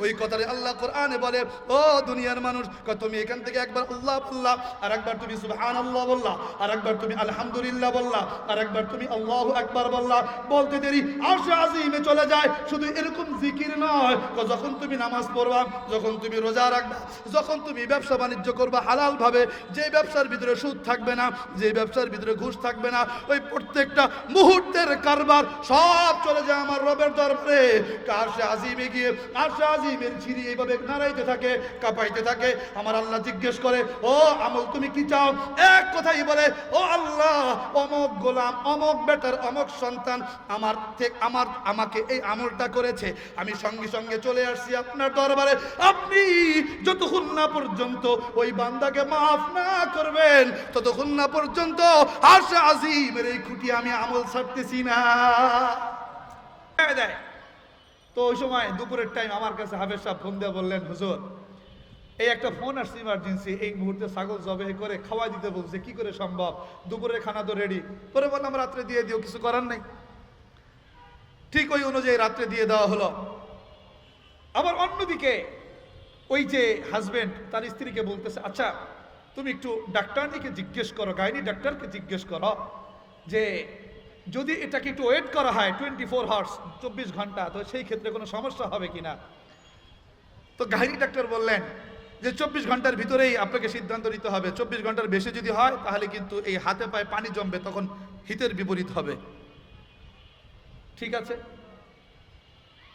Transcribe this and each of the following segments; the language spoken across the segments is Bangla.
ওই কথারে আল্লাহ কোরআনে বলে, ও দুনিয়ার মানুষ, তুমি এখান থেকে একবার আল্লাহ বললা, আর একবার তুমি সুবহানাল্লাহ বললা, আর একবার তুমি আলহামদুলিল্লাহ বললা, আর একবার তুমি আল্লাহু আকবার বললা, বলতে দেরি আরশে আজিমে চলে যায়। শুধু এরকম জিকির নয়, যখন তুমি নামাজ পড়বা, যখন তুমি রোজা রাখবা, যখন তুমি ব্যবসা বাণিজ্য করবা হালাল ভাবে, যে ব্যবসার ভিতরে সুদ থাকবে না, যে ব্যবসার ভিতরে ঘুষ থাকবে না, ওই প্রত্যেকটা মুহূর্তের কারবার সব চলে যায় আমার রবের দরবারে। আরশে আজিমে গিয়ে আরশে আজিমের ছিরি এইভাবে নাড়াইতে থাকে, কাঁপাইতে থাকে। আমার আল্লাহ জিজ্ঞেস করে, ও আমল তুমি কি চাও? এক কথাই বলে, ও আল্লাহ, অমক গোলাম, অমক বেটার অমক সন্তান আমাকে এই আমলটা করেছে, আমি সঙ্গে সঙ্গে চলে আসছি আপনার দরবারে। আপনি যতক্ষণ না পর্যন্ত ওই বান্দাকে মাফ না করবেন, ততক্ষণ না পর্যন্ত আরশে আজিমের এই খুঁটি আমি আমল ছাড়তেছি না। তো ওই সময় দুপুরের টাইম আমার কাছে হাফেজ সাহেব ফোন দিয়ে বললেন, হুজুর এই একটা ফোন আসছে ইমার্জেন্সি, এই মুহূর্তে ছাগল জবাই করে খাওয়া দিতে বলছে, কি করে সম্ভব? দুপুরের খানা তো রেডি। পরে বললাম রাত্রে দিয়ে দিও, কিছু করার নেই। ঠিক ওই অনুযায়ী রাত্রে দিয়ে দেওয়া হলো। আবার অন্যদিকে ওই যে হাজবেন্ড তার স্ত্রীকে বলতেছে, আচ্ছা তুমি একটু ডাক্তারনিকে জিজ্ঞেস করো, গাইনি ডাক্তারকে জিজ্ঞেস করো যে যদি এটাকে একটু ওয়েট করা হয় 24 আওয়ার্স, 24 ঘন্টা, তো সেই ক্ষেত্রে কোনো সমস্যা হবে কিনা। তো গাইনি ডাক্তার বললেন যে 24 ঘন্টার ভিতরেই আপনাকে সিদ্ধান্ত নিতে হবে। 24 ঘন্টার বেশি যদি হয় তাহলে কিন্তু এই হাতে পায়ে পানি জমবে, তখন হিতের বিপরীত হবে। ঠিক আছে।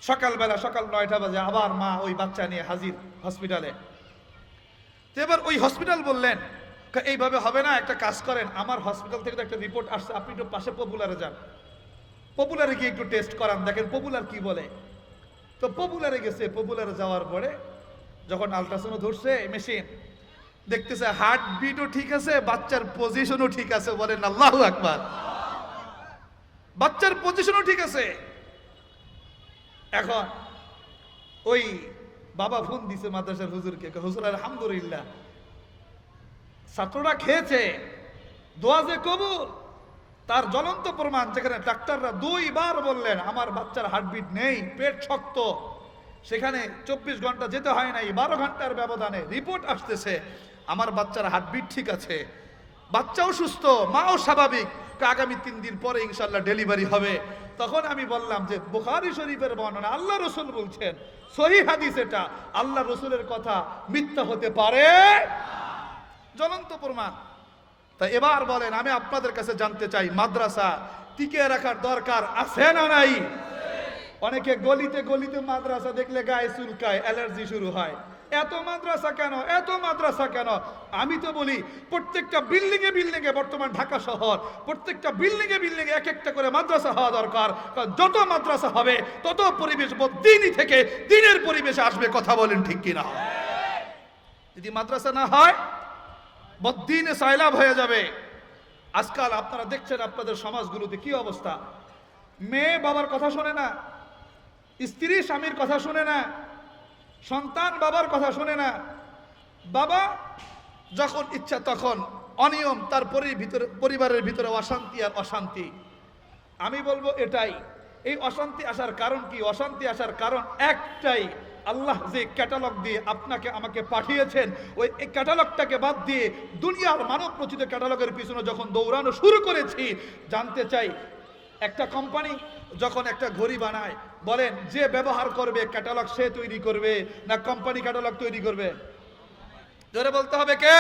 সকালবেলা সকাল 9টা বাজে আবার মা ওই বাচ্চা নিয়ে হাজির হসপিটালে। তো এবার ওই হসপিটাল বললেন, এইভাবে হবে না, একটা কাজ করেন, আমার হসপিটাল থেকে তো একটা রিপোর্ট আসছে, আপনি একটু পাশে পপুলারে যান, পপুলারে গিয়ে একটু টেস্ট করান, দেখেন পপুলার কি বলে। তো পপুলারে গেছে। পপুলারে যাওয়ার পরে যখন আলট্রাসাউন্ড ধরছে মেশিন, দেখতেছে হার্ট বিটও ঠিক আছে, বাচ্চার পজিশনও ঠিক আছে। বলেন আল্লাহু আকবার। বাচ্চার পজিশনও ঠিক আছে। এখন ওই বাবা ফোন দিছে মাদ্রাসার হুজুরকে, হুজুর আলহামদুলিল্লাহ ছাত্ররা খেয়েছে, দোয়া যে কবুল, তার জ্বলন্ত প্রমাণ। যেখানে ডাক্তাররা 2 বার বললেন আমার বাচ্চার হার্টবিট নেই, পেট শক্ত, সেখানে 24 ঘন্টা যেতে হয় নাই, 12 ঘন্টার ব্যবধানে রিপোর্ট আসতেছে আমার বাচ্চার হার্টবিট ঠিক আছে, বাচ্চাও সুস্থ, মাও স্বাভাবিক, আগামী 3 দিন পরে ইনশাল্লাহ ডেলিভারি হবে। তখন আমি বললাম যে বুখারী শরীফের বর্ণনা, আল্লাহ রসুল বলছেন, সহিহ হাদিস, এটা আল্লাহ রসুলের কথা মিথ্যা হতে পারে? জ্বলন্ত প্রমাণ। তা এবার বলেন, আমি আপনাদের কাছে জানতে চাই, মাদ্রাসা টিকিয়ে রাখার দরকার আছে না নাই? অনেকে গলিতে গলিতে মাদ্রাসা দেখলে গায়ে চুলকায়, অ্যালার্জি শুরু হয়। এত মাদ্রাসা কেন, এত মাদ্রাসা কেন? আমি তো বলি প্রত্যেকটা বিল্ডিং এ বিল্ডিং এ, বর্তমান ঢাকা শহর প্রত্যেকটা বিল্ডিং এ বিল্ডিং এ এক একটা করে মাদ্রাসা হওয়া দরকার। কারণ যত মাদ্রাসা হবে তত পরিবেশ দিনই থেকে দিনের পরিবেশে আসবে। কথা বলেন ঠিক কিনা? যদি মাদ্রাসা না হয় বদ্দিনে সাইলাব হয়ে যাবে। আজকাল আপনারা দেখছেন আপনাদের সমাজগুলোতে কি অবস্থা। মেয়ে বাবার কথা শোনে না, স্ত্রী স্বামীর কথা শোনে না, সন্তান বাবার কথা শোনে না। বাবা যখন ইচ্ছা তখন অনিয়ম, তার পরিবারের ভিতরে অশান্তি আর অশান্তি। আমি বলবো এটাই, এই অশান্তি আসার কারণ কি? অশান্তি আসার কারণ একটাই, আল্লাহ যে ক্যাটালগ দিয়ে আপনাকে আমাকে পাঠিয়েছেন, ওই ক্যাটালগটাকে বাদ দিয়ে দুনিয়ার মানব রচিত ক্যাটালগের পিছনে যখন দৌড়ানো শুরু করেছি। জানতে চাই, একটা কোম্পানি যখন একটা ঘড়ি বানায়, বলেন যে ব্যবহার করবে ক্যাটালগ সে তৈরি করবে না কোম্পানি ক্যাটালগ তৈরি করবে? জোরে বলতে হবে, কে?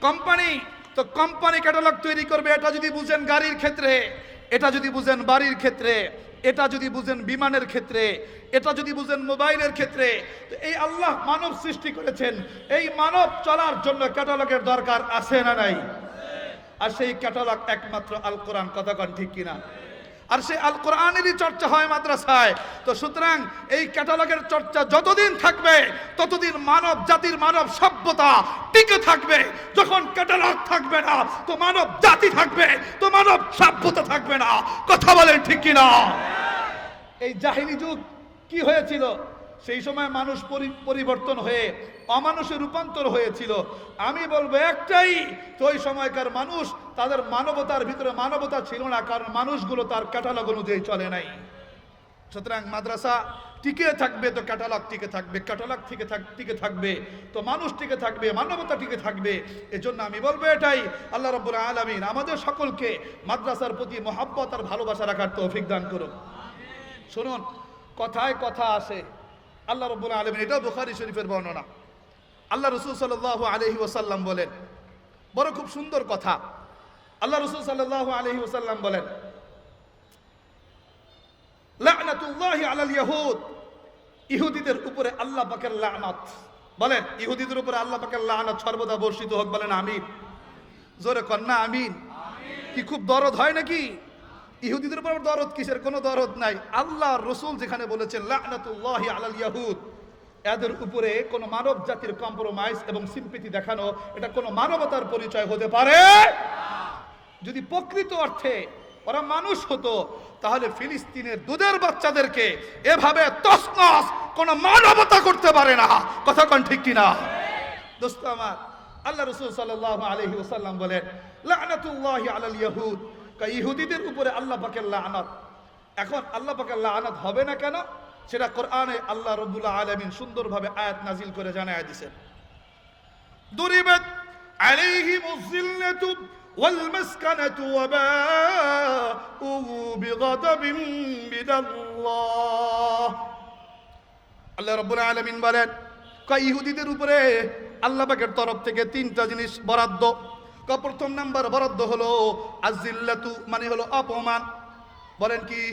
কোম্পানি। তো কোম্পানি ক্যাটালগ তৈরি করবে। এটা যদি বুঝেন গাড়ির ক্ষেত্রে, এটা যদি বুঝেন বাড়ির ক্ষেত্রে, এটা যদি বুঝেন বিমানের ক্ষেত্রে, এটা যদি বুঝেন মোবাইলের ক্ষেত্রে, এই আল্লাহ মানব সৃষ্টি করেছেন, এই মানব চলার জন্য ক্যাটালগের দরকার আছে না নাই? আর সেই ক্যাটালগ একমাত্র আল কোরআন। কথা কন ঠিক কিনা? আর সেই আল কোরআনেরই চর্চা হয় মাদ্রাসায়। তো সুতরাং এই ক্যাটালগের চর্চা যতদিন থাকবে ততদিন মানব জাতির মানব সভ্যতা টিকে থাকবে। যখন ক্যাটালগ থাকবে না তো মানব জাতি থাকবে, তো মানব সভ্যতা থাকবে না। কথা বলেন ঠিক কিনা? এই জাহিলি যুগ কি হয়েছিল? সেই সময় মানুষ পরিবর্তন হয়ে অমানুষে রূপান্তর হয়েছিল। আমি বলবো একটাই, তো ওই সময়কার মানুষ, তাদের মানবতার ভিতরে মানবতা ছিল না, কারণ মানুষগুলো তার ক্যাটালগ অনুযায়ী চলে নাই। সুতরাং মাদ্রাসা টিকে থাকবে তো ক্যাটালগ টিকে থাকবে, ক্যাটালগ টিকে থাকবে তো মানুষ টিকে থাকবে, মানবতা টিকে থাকবে। এজন্য আমি বলবো এটাই, আল্লাহ রাব্বুল আলামিন আমাদের সকলকে মাদ্রাসার প্রতি মহব্বত আর ভালোবাসা রাখার তৌফিক দান করুন। শুনুন, কথায় কথা আসে, আল্লাহ রাব্বুল আলামিন, এটাও বুখারী শরীফের বর্ণনা, আল্লাহ রাসূল সাল্লাল্লাহু আলাইহি ওয়াসাল্লাম বলেন, বড় খুব সুন্দর কথা। আল্লাহ রাসূল সাল্লাল্লাহু আলাইহি ওয়াসাল্লাম বলেন, লা'নাতুল্লাহি আলাল ইয়াহুদ, ইহুদিদের উপরে আল্লাহ পাকের লানত। বলেন, ইহুদিদের উপরে আল্লাহ পাকের লানত সর্বদা বর্ষিত হোক। বলেন আমিন, জোরে কর না আমিন। কি খুব দরদ হয় নাকি? ইহুদিদের উপর দরদ কিসের? কোনো দরদ নাই। আল্লাহর রাসূল যেখানে বলেছেন লা'নাতুল্লাহি আলাল ইয়াহুদ, এদের উপরে কোন মানব জাতির কম্প্রোমাইজ এবং সিম্পেথি দেখানো, এটা কোন মানবতার পরিচয় হতে পারে? যদি প্রকৃত অর্থে ওরা মানুষ হতো, তাহলে ফিলিস্তিনের দুধের বাচ্চাদেরকে এভাবে তছনছ কোন মানবতা করতে পারে না। কথা কোন ঠিক কিনা? দোস্ত আমার, আল্লাহ রাসূল সাল্লাল্লাহু আলাইহি ওয়াসাল্লাম বলেন, লা'নাতুল্লাহি আলাল ইয়াহুদ, ইহুদিদের উপরে আল্লাহ পাকের লানত। এখন আল্লাহ পাকের লানত হবে না কেন? সেটা কোরআনে আল্লাহ রাব্বুল আলামিন সুন্দরভাবে আয়াত নাজিল করে জানায় দিয়েছেন। দুরিবাত আলাইহিমুজ জিল্লাতু ওয়াল মাসকানাতু ওয়া বাউ বিগাদাবিন মিনাল্লাহ। আল্লাহ রাব্বুল আলামিন বলেন, ইহুদিদের উপরে আল্লাহ পাকের তরফ থেকে তিনটা জিনিস বরাদ্দ। প্রথম নাম্বার বরাদ্দ হলো আজিল্লাতু, মানে হলো অপমান। বলেন কি?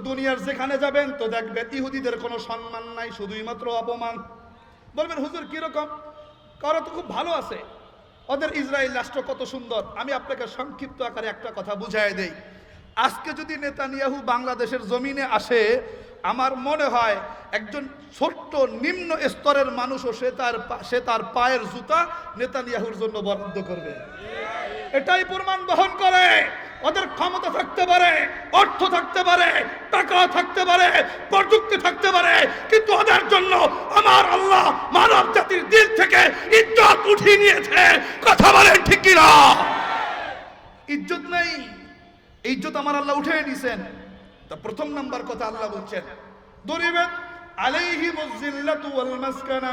দুনিয়ার যেখানে যাবেন তো দেখবেন ইহুদিদের কোনো সম্মান নাই, শুধুই মাত্র অপমান। বলবেন হুজুর কিরকম? কারো তো খুব ভালো আছে, ওদের ইসরায়েল রাষ্ট্র কত সুন্দর। আমি আপনাকে সংক্ষিপ্ত আকারে একটা কথা বুঝাই দেই। আজকে যদি নেতানিয়াহু বাংলাদেশের জমিনে আসে, আমার মনে হয় একজন ছোট্ট নিম্ন স্তরের মানুষও সে তার পায়ের জুতা নেতানিয়াহুর জন্য বরাদ্দ করবে। এটাই প্রমাণ বহন করে ওদের ক্ষমতা থাকতে পারে, অর্থ থাকতে পারে, টাকা থাকতে পারে, প্রযুক্তি থাকতে পারে, কিন্তু ওদের জন্য আমার আল্লাহ মানব জাতির দিল থেকে ইজ্জত উঠিয়ে নিয়েছে। কথা বলেন ঠিক কি না? ইজ্জত নেই, ইজ্জত আমার আল্লাহ উঠিয়ে নিয়েছেন। তা প্রথম নাম্বার কথা আল্লাহ বলছেন, দুরিবাত আলাইহিমুজ জিল্লাতু ওয়াল মাসকানা,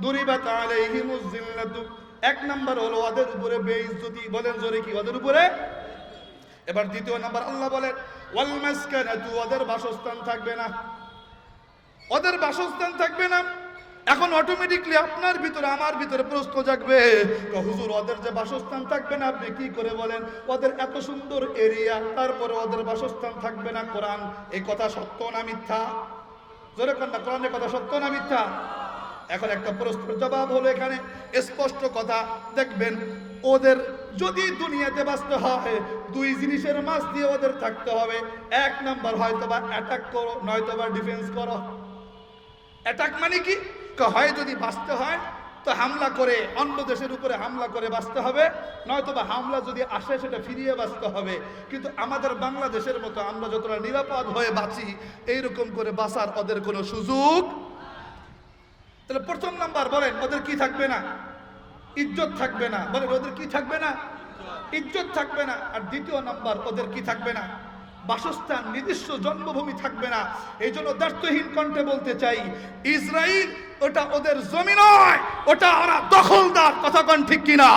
দুরিবাত আলাইহিমুজ জিল্লাতু, এক নাম্বার হলো ওদের উপরে বেইজ্জতি। বলেন জোরে কি? ওদের উপরে। এবার দ্বিতীয় নাম্বার আল্লাহ বলেন, ওয়াল মাসকানাতু, ওদের বাসস্থান থাকবে না, ওদের বাসস্থান থাকবে না। এখন অটোমেটিকলি আপনার ভিতরে আমার ভিতরে প্রশ্ন জাগবে, হুজুর ওদের যে বাসস্থান থাকবে না, আপনি কি করে বলেন? ওদের এত সুন্দর এরিয়া, তারপরে ওদের বাসস্থান থাকবে না। কোরআন এই কথা সত্য না মিথ্যা? জোরে কোন না, কোরআনের কথা সত্য না মিথ্যা? এখন একটা প্রশ্নের জবাব হলো এখানে স্পষ্ট কথা। দেখবেন ওদের যদি দুনিয়াতে বাঁচতে হয়, দুই জিনিসের মাঝ দিয়ে ওদের থাকতে হবে। এক নাম্বার হয়তোবা অ্যাটাক করো, নয়তোবা ডিফেন্স করো। অ্যাটাক মানে কি? হয় যদি বাঁচতে হয় তো হামলা করে, অন্য দেশের উপরে হামলা করে বাঁচতে হবে, নয়তোবা হামলা যদি আসে সেটা ফিরিয়ে বাঁচতে হবে। কিন্তু আমাদের বাংলাদেশের মতো আমরা যতটা নিরাপদ হয়ে বাঁচি, এইরকম করে বাঁচার ওদের কোনো সুযোগ। তাহলে প্রথম নাম্বার বলেন ওদের কি থাকবে না? ইজ্জত থাকবে না। বলেন ওদের কি থাকবে না? ইজ্জত থাকবে না। আর দ্বিতীয় নাম্বার ওদের কি থাকবে না? বাসস্থান, নিজস্ব জন্মভূমি থাকবে না। এই জন্য দায়িত্বহীন কণ্ঠে বলতে চাই, ইসরায়েল ওটা ওদের জমি নয়, ওটা ওরা দখলদার। কথা কোন ঠিক কিনা?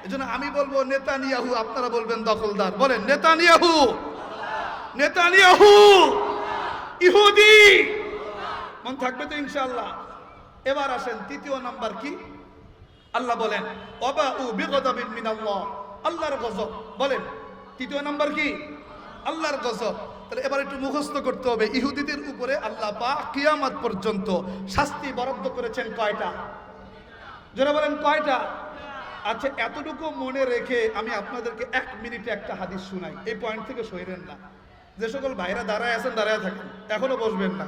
এই জন্য আমি বলবো নেতানিয়াহু, আপনারা বলবেন দখলদার। বলেন নেতানিয়াহু, নেতানিয়াহু ইহুদি। মন থাকবে তো ইনশাআল্লাহ? এবার আসেন তৃতীয় নাম্বার কি? আল্লাহ বলেন ওয়াবাউ বিগদাবিন মিনাল্লাহ, আল্লাহর গজব। বলেন তৃতীয় নাম্বার কি? আল্লাহর গজব। তাহলে এবার একটু মুখস্থ করতে হবে, ইহুদিদের উপরে আল্লাহ পাক কিয়ামত পর্যন্ত শাস্তি বরাদ্দ করেছেন কয়টা? যারা বলেন কয়টা? আচ্ছা, এতটুকু মনে রেখে আমি আপনাদেরকে 1 মিনিটে একটা হাদিস শোনাই। এই পয়েন্ট থেকে সইরেন না। যে সকল ভাইরা দাঁড়ায় আছেন দাঁড়ায় থাকেন, এখনো বসবেন না।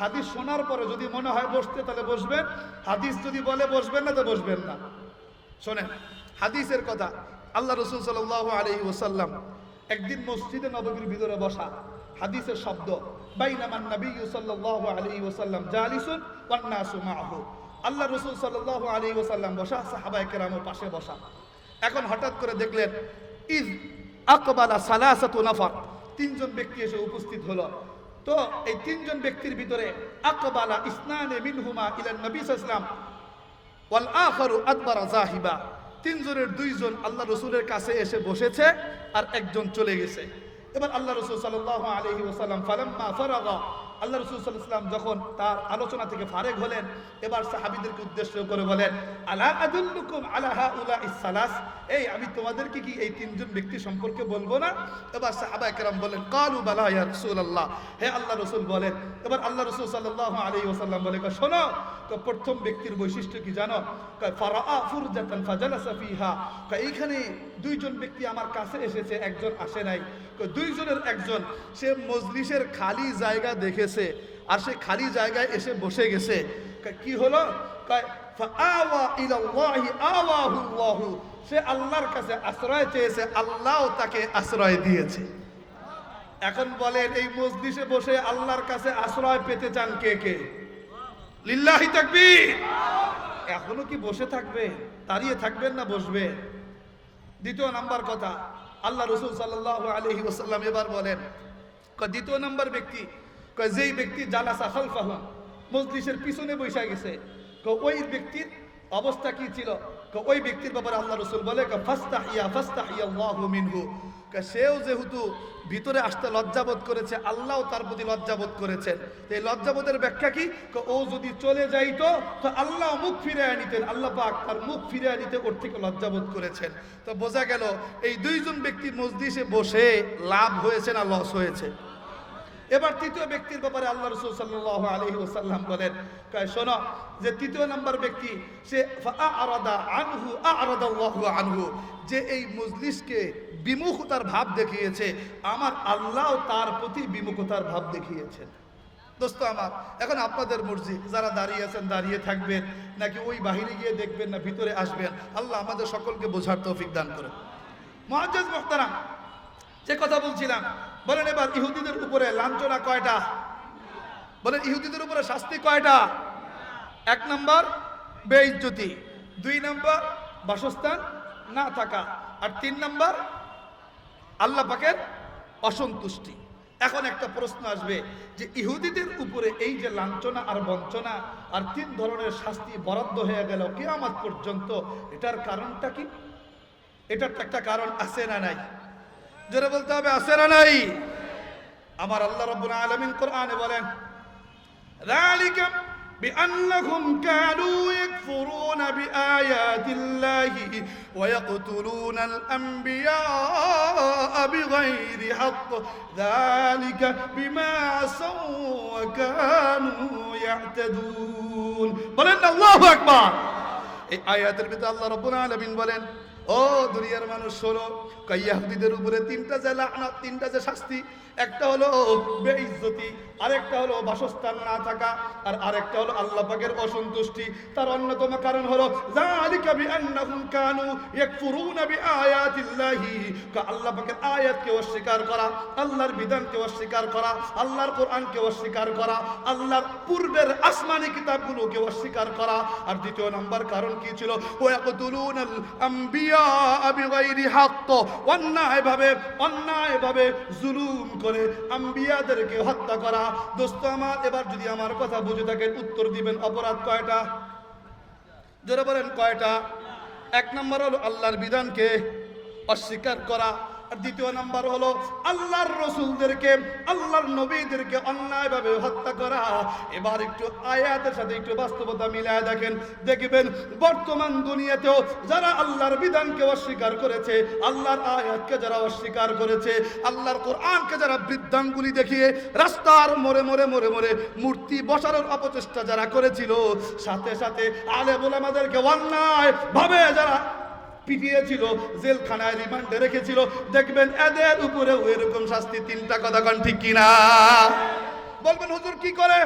হাদিস শোনার পরে যদি মনে হয় বসতে তাহলে বসবেন, হাদিস যদি বলে বসবেন না তো বসবেন না। শোনেন হাদিসের কথা। আল্লাহ রাসূল সাল্লাল্লাহু আলাইহি ওয়াসাল্লাম একদিন মসজিদে নববীর ভিতরে বসা, হাদিসের শব্দ, বাইনামান নবিয়্যু সাল্লাল্লাহু আলাইহি ওয়াসাল্লাম জালিসুন ওয়ান নাসু মাআহু। আল্লাহ রাসূল সাল্লাল্লাহু আলাইহি ওয়াসাল্লাম বসা, সাহাবায়ে কেরামের পাশে বসা। এখন হঠাৎ করে দেখলেন ইজ আকবালা সালাসাতু নাফার, 3 জন ব্যক্তি এসে উপস্থিত হলো। তো এই তিনজন ব্যক্তির ভিতরে আকবালা ইসনানে মিনহুমা ইলা নবী সাল্লাল্লাহু আলাইহি ওয়াসাল্লাম ওয়াল আখারু আদবারা যাহিবা। তিনজনের দুইজন আল্লাহ রসুলের কাছে এসে বসেছে আর একজন চলে গেছে। এবার আল্লাহ রসুল সাল্লাল্লাহু আলাইহি ওয়াসাল্লাম ফালাম্মা ফারাগা, আল্লাহ রসুল সাল্লাল্লাহু আলাইহি ওয়াসাল্লাম যখন তার আলোচনা থেকে ফারেগ হলেন, এবার সাহাবীদেরকে উদ্দেশ্য করে বলেন, আলা আদুল্লুকুম আলা হাউলাইস সালাস, এই আমি তোমাদেরকে কি এই তিনজন ব্যক্তি সম্পর্কে বলবো না? এবার সাহাবায়ে কেরাম বলেন, কালু বালা ইয়া রাসূলুল্লাহ, হে আল্লাহ রসুল বলেন। এবার আল্লাহ রসুল সাল্লাল্লাহু আলাইহি ওয়াসাল্লাম বলে, শোনো, প্রথম ব্যক্তির বৈশিষ্ট্য কি জানো? ফারাআ ফুরজাতান ফাজালাসা ফিহা, এইখানে দুইজন ব্যক্তি আমার কাছে এসেছে, একজন আসে নাই। দুইজনের একজন সে মজলিসের খালি জায়গা দেখেছে আর সে খালি জায়গায় এসে বসে গেছে। কি হলো? ফাআওয়া ইলাল্লাহি আওয়াহুল্লাহু, সে আল্লাহর কাছে আশ্রয় চেয়েছে, আল্লাহ তাকে আশ্রয় দিয়েছে। এখন বলেন, এই মজলিসে বসে আল্লাহর কাছে আশ্রয় পেতে চান কে কে? লিল্লাহি তাকবীর। এখনো কি বসে থাকবে? দাঁড়িয়ে থাকবেন না বসবে? দ্বিতীয় নাম্বার কথা, আল্লাহ রসুল সাল্লাল্লাহু আলাইহি ওয়াসাল্লাম এবার বলেন, দ্বিতীয় নাম্বার ব্যক্তি, যেই ব্যক্তি জালাসা খালফাহু, মজলিসের পিছনে বসে গেছে, ওই ব্যক্তির অবস্থা কি ছিল? ওই ব্যক্তির ব্যাপারে আল্লাহ রসুল বলে, ফাস্তাহিয়াল্লাহু মিনহু, সেও যেহেতু ভিতরে আসতে লজ্জাবোধ করেছে, আল্লাহ তার প্রতি লজ্জাবোধ করেছেন। এই লজ্জাবোধের ব্যাখ্যা কি? ও যদি চলে যাইতো তো আল্লাহ মুখ ফিরে নিতেন, আল্লাহ পাক তার মুখ ফিরে নিতে ওর থেকে লজ্জাবোধ করেছেন। তো বোঝা গেল এই দুইজন ব্যক্তি মজলিসে বসে লাভ হয়েছে না লস হয়েছে? এবার তৃতীয় ব্যক্তির ব্যাপারে আল্লাহ রাসূল সাল্লাল্লাহু আলাইহি ওয়াসাল্লাম বলেন, শোনো, যে তৃতীয় নাম্বার ব্যক্তি সে আ'রাদা আনহু আ'রাদাল্লাহু আনহু, যে এই মজলিসকে বিমুখতার ভাব দেখিয়েছে, আমার আল্লাহ তার প্রতি বিমুখতার ভাব দেখিয়েছেন। দোস্ত আমার, এখন আপনাদের মর্জি, যারা দাঁড়িয়ে আছেন দাঁড়িয়ে থাকবেন, নাকি ওই বাহিরে গিয়ে দেখবেন, না ভিতরে আসবেন। আল্লাহ আমাদের সকলকে বোঝার তৌফিক দান করেন। মুআজ্জাজ মুহতারাম, যে কথা বলছিলাম, বলেন এবার ইহুদিদের উপরে লাঞ্ছনা কয়টা? বলেন ইহুদিদের উপরে শাস্তি কয়টা? 1 নম্বর বেইজ্জতি, 2 নম্বর বাসস্থান না থাকা, আর 3 নম্বর আল্লাহ পাকের অসন্তুষ্টি। এখন একটা প্রশ্ন আসবে যে ইহুদিদের উপরে এই যে লাঞ্ছনা আর বঞ্চনা আর 3 ধরনের শাস্তি বরাদ্দ হয়ে গেল কিয়ামত পর্যন্ত, এটার কারণটা কি? এটার তো একটা কারণ আছে না নাই? জোরে বলতে হবে, আছে না নাই? আমার আল্লাহ রাব্বুল আলামিন কোরআনে বলেন, যালিকা বিআন্নাহুম কানু ইয়াকফুরুনা বিআয়াতিল্লাহি ওয়া ইয়াকতুলুনাল আমবিয়া বিগাইরি হক, যালিকা বিমা আসাউ ওয়া কানু ইয়াতাদুন। বলেন আল্লাহু আকবার। এই আয়াতের ভিতরে আল্লাহ রাব্বুল আলামিন বলেন, ও দুনিয়ার মানুষ শোনো, ইহুদিদের উপরে 3টা যে লানত, 3টা যে শাস্তি, একটা হলো বেইজ্জতি, আরেকটা হলো বাসস্থান না থাকা, আর আরেকটা হলো আল্লাহ পাকের অসন্তুষ্টি। তার অন্যতম কারণ হলো যালিকা বিআন্নাহুম কানু ইয়াকফুরুনা বিআয়াতিল্লাহি, আল্লাহ পাকের আয়াতকে অস্বীকার করা, আল্লাহর বিধানকে অস্বীকার করা, আল্লাহর কোরআনকে অস্বীকার করা, আল্লাহর পূর্বের আসমানি কিতাবগুলোকে অস্বীকার করা। আর দ্বিতীয় নাম্বার কারণ কি ছিল? ওয়া ইয়াকতুলুনাল আমবিয়া বিগাইরি হক, অন্যায়ভাবে জুলুম করে আম্বিয়াদেরকে হত্যা করা। দোস্ত আমার, এবার যদি আমার কথা বুঝে থাকেন উত্তর দিবেন, অপরাধ কয়টা? জোরে বলেন কয়টা? 1 নম্বর হলো আল্লাহর বিধানকে অস্বীকার করা, আর দ্বিতীয় নাম্বার হলো আল্লাহর রাসূলদেরকে, আল্লাহর নবীদেরকে অন্যায়ভাবে হত্যা করা। এবার একটু আয়াতের সাথে একটু বাস্তবতা মিলায় দেখেন, দেখবেন বর্তমান দুনিয়াতেও যারা আল্লাহর বিধানকে অস্বীকার করেছে, আল্লাহর আয়াতকে যারা অস্বীকার করেছে, আল্লাহর কোরআনকে যারা বৃদ্ধাঙ্গুলি দেখিয়ে রাস্তার মোড়ে মোড়ে মোড়ে মোড়ে মূর্তি বসানোর অপচেষ্টা যারা করেছিল, সাথে সাথে আলেম ওলামাদেরকে অন্যায়ভাবে যারা পিটিয়েছিল, জেলখানায় রিমান্ডে রেখেছিল, দেখবেন এদের উপরে এরকম শাস্তি। 3টা কথা কোন ঠিক কিনা? বলবেন হুজুর কি করে?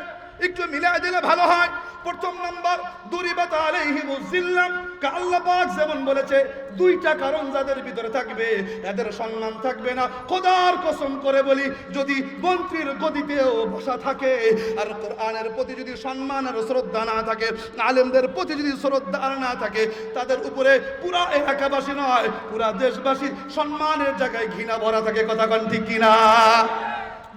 একটু মিলাই দিলে ভালো হয়। প্রথম নাম্বার, দুরিবাত আলাইহিমুজ জিল্লাম, আল্লাহ পাক যেমন বলেছে 2টা কারণ যাদের ভিতরে থাকবে এদের সম্মান থাকবে না। খোদার কসম করে বলি, যদি মন্ত্রীর গদিতেও বসা থাকে আর কোরআনের প্রতি যদি সম্মান আর শ্রদ্ধা না থাকে, আলেমদের প্রতি যদি শ্রদ্ধা না থাকে, তাদের উপরে পুরা এলাকাবাসী নয় পুরা দেশবাসীর সম্মানের জায়গায় ঘৃণা ভরা থাকে। কথা কোন ঠিক কিনা?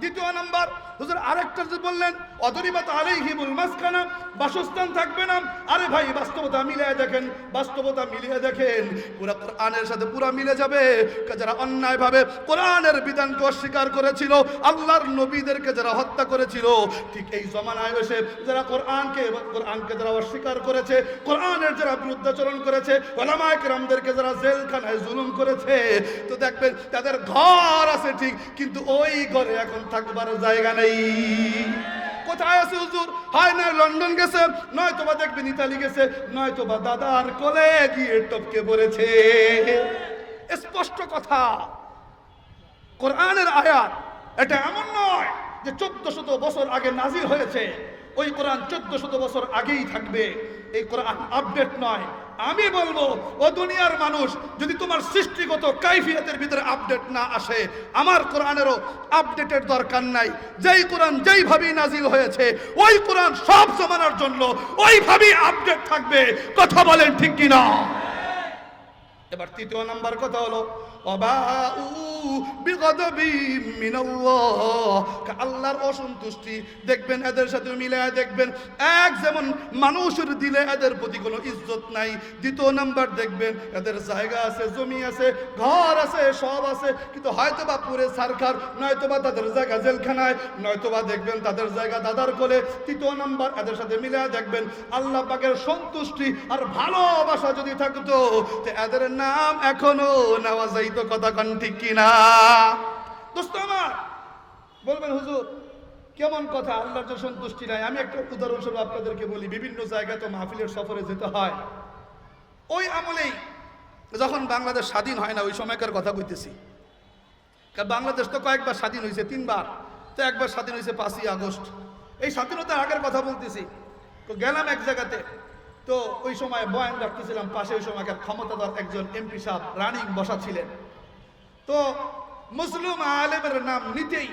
দ্বিতীয় নাম্বার, হুজুর আরেকটা যে বললেন অদরিবাত আলাইহিমুল মাসকানা, বাসস্থান থাকবে না। আরে ভাই বাস্তবতা মিলিয়ে দেখেন, বাস্তবতা মিলিয়ে দেখেন, পুরো কোরআনের সাথে পুরো মিলে যাবে। যারা অন্যায়ভাবে কোরআনের বিধানকে অস্বীকার করেছিল, আল্লাহর নবীদেরকে যারা হত্যা করেছিল, ঠিক এই জমানায় এসে যারা কোরআনকে যারা অস্বীকার করেছে, কোরআনের যারা বিরুদ্ধাচরণ করেছে, ওলামায়ে কেরামদেরকে যারা জেলখানায় জুলুম করেছে, তো দেখবেন তাদের ঘর আছে ঠিক, কিন্তু ওই ঘরে এখন থাকবার জায়গা নেই। কোথায় আছে হুজুর? হয় না লন্ডন গেছে, নয়তো বা দেখবেন ইতালি গেছে, নয়তো বা দাদার কোলে গিয়ে টপকে পড়েছে। স্পষ্ট কথা, কোরআনের আয়াত এটা এমন নয় যে 1400 বছর আগে নাজিল হয়েছে, ওই কোরআন 1400 বছর আগেই থাকবে। এই কোরআন আপডেট নয়। আমি বলবো, ও দুনিয়ার মানুষ, যদি তোমার সৃষ্টিগত কাইফিয়তের ভিতরে আপডেট না আসে, আমার কোরআনেরও আপডেটের দরকার নাই। যেই কোরআন যেইভাবেই নাজিল হয়েছে, ওই কোরআন সব জমানার জন্য ওইভাবেই আপডেট থাকবে। কথা বলেন ঠিক কিনা? এবার তৃতীয় নাম্বার কথা হলো আল্লাহর অসন্তুষ্টি। দেখবেন এদের সাথে মিলে দেখবেন, এক যেমন মানুষের দিলে এদের প্রতি কোনো ইজ্জত নাই। দ্বিতীয় নাম্বার দেখবেন এদের জায়গা আছে, জমি আছে, ঘর আছে, সব আছে, কিন্তু হয়তোবা পুরে সরকার, নয়তোবা তাদের জায়গা জেলখানায়, নয়তোবা দেখবেন তাদের জায়গা দাদার কোলে। তৃতীয় নাম্বার এদের সাথে মিলে দেখবেন আল্লাহ পাকের সন্তুষ্টি আর ভালোবাসা যদি থাকতো, এদের নাম এখনো নেওয়া যাইতো। কথা কন ঠিক কিনা? দোস্ত আমার বলবেন হুজুর কেমন কথা, আল্লাহর যে সন্তুষ্টি নাই। আমি একটা উদাহরণস্বরূপ আপনাদেরকে বলি, বিভিন্ন জায়গায় তো মাহফিলের সফরে যেতে হয়। ওই আমলেই যখন বাংলাদেশ স্বাধীন হয় না, ওই সময়কার কথা বলতেছি। কারণ বাংলাদেশ তো কয়েকবার স্বাধীন হয়েছে, 3 বার। তো একবার স্বাধীন হয়েছে 5ই আগস্ট। এই স্বাধীনতার আগের কথা বলতেছি। তো গেলাম এক জায়গাতে, তো ওই সময় বয়ান রাখতেছিলাম, পাশে ওই সময়কার ক্ষমতাধর একজন এমপি সাহেব রানিং বসা ছিলেন। তো মুসলিম আলেমের নাম নিতেই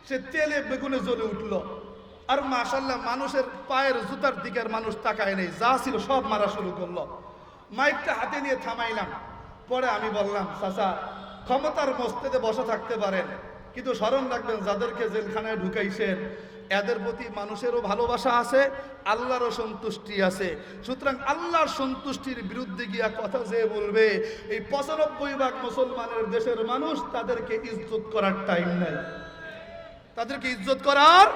সে তেলে বেগুনে জ্বলে উঠলো। আর মাশাআল্লাহ মানুষের পায়ের জুতার দিকের মানুষ তাকায় নেই, যা ছিল সব মারা শুরু করলো। মাইকটা হাতে নিয়ে থামাইলাম। পরে আমি বললাম, চাচা ক্ষমতার মস্তিতে বসে থাকতে পারেন, কিন্তু স্মরণ রাখবেন যাদেরকে জেলখানায় ঢুকাইছেন এদের প্রতি মানুষেরও ভালোবাসা আছে, আল্লাহরও সন্তুষ্টি আছে। সুতরাং আল্লাহর সন্তুষ্টির বিরুদ্ধে গিয়া কথা যে বলবে, এই 95% মুসলমানের দেশের মানুষ তাদেরকে ইজ্জত করার টাইম নাই, তাদেরকে ইজ্জত করার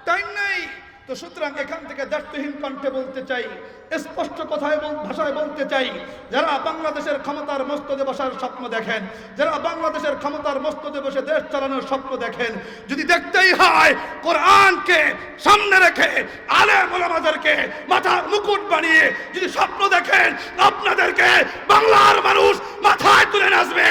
টাইম নাই। তো সুতরাং এখান থেকে দায়িত্বহীন কণ্ঠে বলতে চাই, স্পষ্ট কথায় ভাষায় বলতে চাই, যারা বাংলাদেশের ক্ষমতার মস্তদে বসার স্বপ্ন দেখেন, যারা বাংলাদেশের ক্ষমতার মস্তদে বসে দেশ চালানোর স্বপ্ন দেখেন, যদি দেখতেই হয় কোরআনকে সামনে রেখে আলেম ওলামাদেরকে মাথার মুকুট বানিয়ে যদি স্বপ্ন দেখেন, আপনাদেরকে বাংলার মানুষ মাথায় তুলে নাচবে।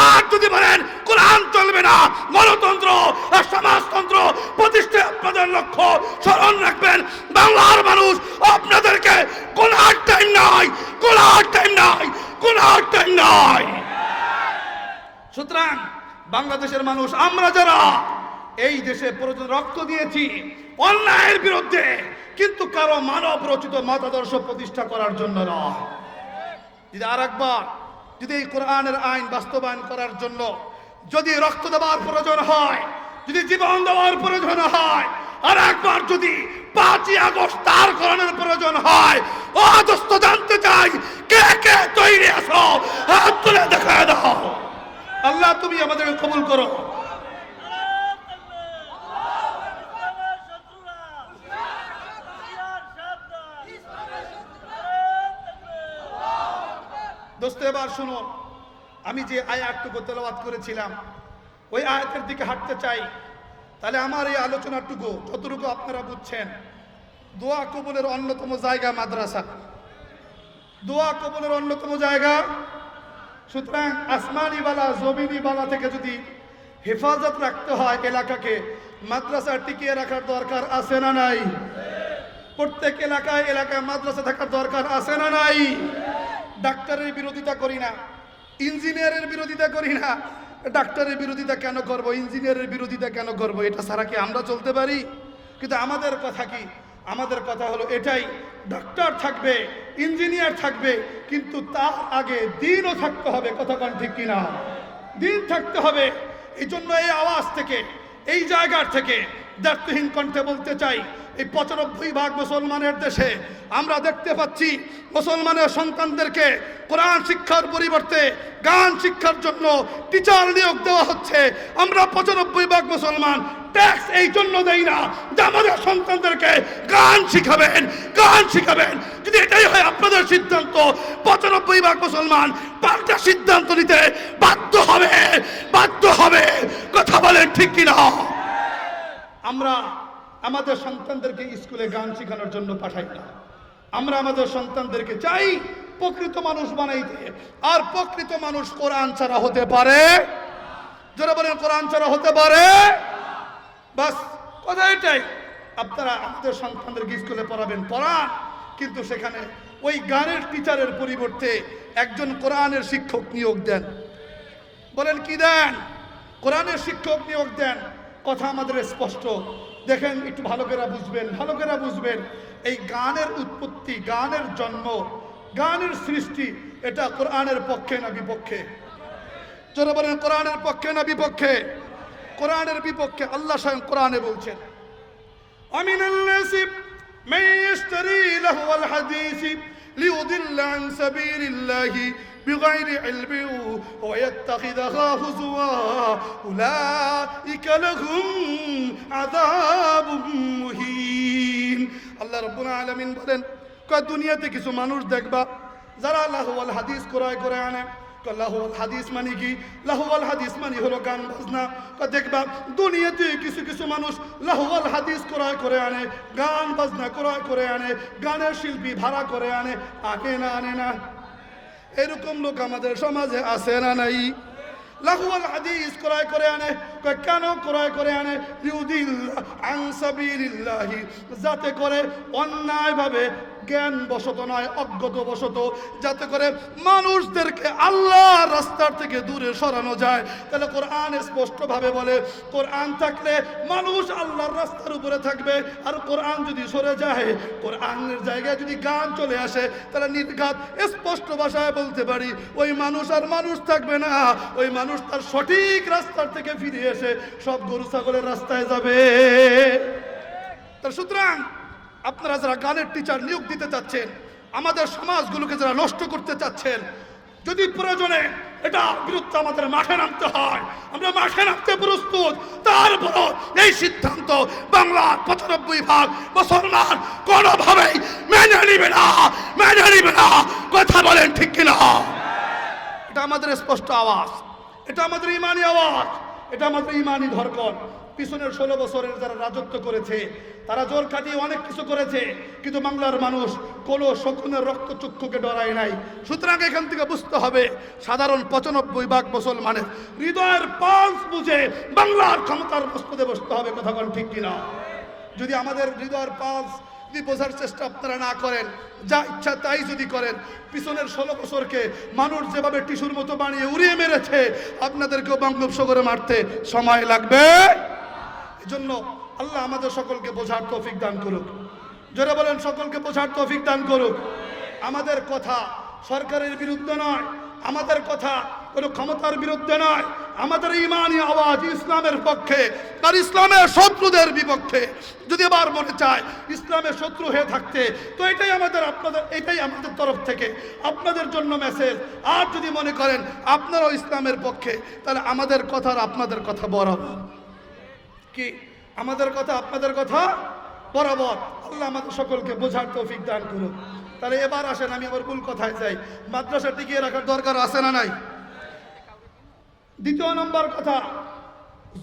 আর যদি বলেন কোরআন চলবে না, গণতন্ত্র আর সমাজতন্ত্র প্রতিষ্ঠা আপনাদের লক্ষ্য, স্মরণ রাখবেন বাংলার মানুষ আপনাদেরকে কোনো টাইম নাই, কোনো টাইম নাই, কোনো টাইম নাই। সুতরাং বাংলাদেশের মানুষ আমরা যারা এই দেশে প্রয়োজন রক্ত দিয়েছি অন্যায়ের বিরুদ্ধে, কিন্তু কারো মানব রচিত মতাদর্শ প্রতিষ্ঠা করার জন্য নয়। যদি আর একবার যদি এই কোরআনের আইন বাস্তবায়ন করার জন্য যদি রক্ত দেওয়ার প্রয়োজন হয়, যদি জীবন দেওয়ার প্রয়োজন হয়, আর একবার যদি 5ই আগস্ট তার করানোর প্রয়োজন হয়, ও দোস্ত জানতে চাই কে কে তৈরি আছো, হাত তুলে দেখা দাও। আল্লাহ তুমি আমাদেরকে কবুল করো। দোস্ত এবার শুনো, আমি যে আয়াতটুকু তেলাওয়াত করেছিলাম ওই আয়াতের দিকে হাঁটতে চাই। তাহলে আমার এই আলোচনাটুকু যতটুকু আপনারা বুঝছেন, দোয়া কবুলের অন্যতম জায়গা মাদ্রাসা, দোয়া কবুলের অন্যতম জায়গা। সুতরাং আসমানি বালা জমিনি বালা থেকে যদি হেফাজত রাখতে হয় এলাকাকে, মাদ্রাসা টিকিয়ে রাখার দরকার আছে না নাই? প্রত্যেক এলাকায় এলাকায় মাদ্রাসা থাকার দরকার আছে না নাই? ডাক্তারের বিরোধিতা করি না, ইঞ্জিনিয়ারের বিরোধিতা করি না। ডাক্তারের বিরোধিতা কেন করব, ইঞ্জিনিয়ারের বিরোধিতা কেন করব? এটা ছাড়া কি আমরা চলতে পারি? কিন্তু আমাদের কথা কি? আমাদের কথা হলো এটাই, ডাক্তার থাকবে, ইঞ্জিনিয়ার থাকবে, কিন্তু তার আগে দিনও থাকতে হবে। কথা কোন ঠিক কিনা? দিন থাকতে হবে। এই জন্য এই আওয়াজ থেকে, এই জায়গার থেকে দ্ব্যর্থহীন কণ্ঠে বলতে চাই, এই 95% মুসলমানের দেশে আমরা দেখতে পাচ্ছি মুসলমানের সন্তানদেরকে কোরআন শিক্ষার পরিবর্তে গান শিক্ষার জন্য টিচার নিয়োগ দেওয়া হচ্ছে। আমরা 95% মুসলমান ট্যাক্স এই জন্য দেই না যে আমাদের সন্তানদেরকে গান শিখাবেন, গান শিখাবেন। যদি এটাই হয় আপনাদের সিদ্ধান্ত, 95% মুসলমান পাল্টা সিদ্ধান্ত নিতে বাধ্য হবে, বাধ্য হবে। কথা বলেন ঠিক কিনা? আমরা আমাদের সন্তানদেরকে স্কুলে গান শেখানোর জন্য পাঠাই না। আমরা আমাদের সন্তানদেরকে চাই প্রকৃত মানুষ বানাইতে। আর প্রকৃত মানুষ কোরআন ছাড়া হতে পারে? যারা বলেন কোরআন ছাড়া হতে পারে, বাস কথা এটাই। আপনারা আমাদের সন্তানদেরকে স্কুলে পড়াবেন, পড়ান, কিন্তু সেখানে ওই গানের টিচারের পরিবর্তে একজন কোরআনের শিক্ষক নিয়োগ দেন। বলেন কি দেন? কোরআনের শিক্ষক নিয়োগ দেন। কথা আমাদের স্পষ্ট। দেখেন, একটু ভালো করে বুঝবেন, ভালো করে বুঝবেন। এই গানের উৎপত্তি, গানের জন্ম, গানের সৃষ্টি, এটা কোরআনের পক্ষে না বিপক্ষে? যারা বলেন কোরআনের পক্ষে না বিপক্ষে? কোরআনের বিপক্ষে। আল্লাহ স্বয়ং কোরআনে বলছেন, আমিনাল নাসি মান ইশতারি লাহওয়াল হাদিসি লিউদিল্লা আন সাবিলিল্লাহি বিগাইরি ইলমিন ওয়া ইয়াত্তাখিযহা হুজওয়া উলাইকা লাহুম আযাবুম মুহিন। আল্লাহ রাব্বুল আলামিন বলেন, কয় দুনিয়াতে কিছু মানুষ দেখবা যারা লাহওয়াল হাদিস ক্রয় করে আনে। লাহওয়াল হাদিস মানে কি? লাহওয়াল হাদিস মানে হলো গান বাজনা। দেখবা দুনিয়াতে কিছু কিছু মানুষ লাহওয়াল হাদিস ক্রয় করে আনে, গান বাজনা ক্রয় করে আনে, গানের শিল্পী ভাড়া করে আনে। আনে না? আনে না? এরকম লোক আমাদের সমাজে আছে না নাই? লাহওয়াল হাদিস ক্রয় করে আনে। কেন ক্রয় করে আনে? লিউদিল্লা আন সাবিলিল্লাহি, যাতে করে অন্যায়ভাবে, জ্ঞান বশত নয়, অজ্ঞত বশত, যাতে করে মানুষদেরকে আল্লাহর রাস্তার থেকে দূরে সরানো যায়। তাহলে কোরআন স্পষ্টভাবে বলে, কোরআন থাকলে মানুষ আল্লাহর রাস্তার উপরে থাকবে। আর কোরআন যদি সরে যায়, কোরআনের জায়গায় যদি গান চলে আসে, তাহলে নির্ঘাত স্পষ্ট ভাষায় বলতে পারি, ওই মানুষ আর মানুষ থাকবে না। ওই মানুষ তার সঠিক রাস্তার থেকে ফিরে এসে সব গরু ছাগলের রাস্তায় যাবে। তার সুতরাং আপনারা যারা গানের টিচার নিয়োগ দিতে চাচ্ছেন, আমাদের সমাজগুলোকে যারা নষ্ট করতে চাচ্ছেন, যদি প্রয়োজনে এটা বিরুদ্ধে আমাদের মাঠে নামতে হয়, আমরা মাঠে নামতে প্রস্তুত। তারপরও এই সিদ্ধান্ত বাংলার 95% মুসলমান কোনোভাবেই মেনে নিবে না, মেনে নিবে না। কথা বলেন ঠিক কিনা? এটা আমাদের স্পষ্ট আওয়াজ, এটা আমাদের ইমানি আওয়াজ, এটা আমাদের ইমানি ধর্কন। পিছনের 16 বছরের যারা রাজত্ব করেছে, তারা জোর খাটিয়ে অনেক কিছু করেছে, কিন্তু বাংলার মানুষ কোনো শকুনের রক্তচক্ষুকে ডরায় নাই। সুতরাং এখান থেকে বুঝতে হবে, সাধারণ 95% মুসলমানের হৃদয়ের পালস বুঝে বাংলার ক্ষমতার মস্তদে বসতে হবে। কথা বলেন ঠিক কিনা? যদি আমাদের হৃদয়ের পালস যদি বোঝার চেষ্টা আপনারা না করেন, যা ইচ্ছা তাই যদি করেন, পিছনের 16 বছরকে মানুষ যেভাবে টিস্যুর মতো বানিয়ে উড়িয়ে মেরেছে, আপনাদেরকেও বঙ্গোপসাগরে মারতে সময় লাগবে। এজন্য আল্লাহ আমাদের সকলকে বোঝার তৌফিক দান করুক। যারা বলেন সকলকে বোঝার তৌফিক দান করুক। আমাদের কথা সরকারের বিরুদ্ধে নয়, আমাদের কথা কোনো ক্ষমতার বিরুদ্ধে নয়, আমাদের ইমানি আওয়াজ ইসলামের পক্ষে আর ইসলামের শত্রুদের বিপক্ষে। যদি আবার মনে চায় ইসলামের শত্রু হয়ে থাকতে, তো এটাই আমাদের তরফ থেকে আপনাদের জন্য মেসেজ। আর যদি মনে করেন আপনারাও ইসলামের পক্ষে, তাহলে আমাদের কথা আর আপনাদের কথা বরাবর। কি আমাদের কথা আপনাদের কথা বরাবর। আল্লাহ আমাদের সকলকে বোঝার তৌফিক দান করুন। তাহলে এবার আসেন, আমি আবার মূল কথায় যাই। মাদ্রাসা টিকিয়ে রাখার দরকার আছে না নাই? দ্বিতীয় নম্বর কথা,